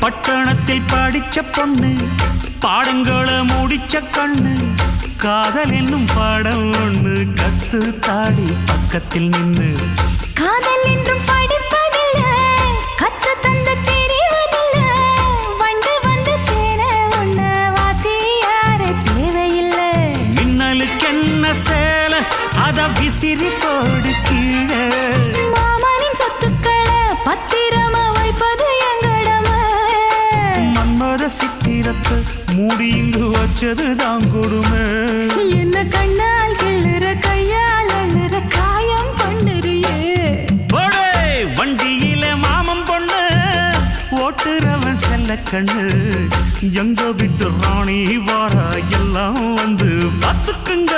பட்டணத்தில் படிச்ச பொண்ணு பாடங்களை முடிச்ச கண்ணு காதல் என்னும் பாடம் ஒண்ணு கத்து தாடி பக்கத்தில் நின்னு காதல் என்றும் படிப்பதில்ல கத்து தந்து தெரிவதில்ல வந்து வந்து தேர ஒண்ணு வாத்தி யாரு தேவையில்லை மின்னலுக்கு என்ன சேல அத விசிறி போடு கீழே மாமனின் சொத்துக்களை பத்திரமா வைப்பது எங்கடமை மன்மத சித்திரத்தை மூடி இங்கு வச்சதுதான் கொடுமை என்ன கண்ணால் கிள்ளுற கையால் அள்ளுற காயம் பண்ணுறியே வண்டியில மாமன் பொண்ணு ஓட்டுறவன் செல்ல கண்ணு எங்க விட்டு ராணி வாரா எல்லாம் வந்து பார்த்துக்குங்க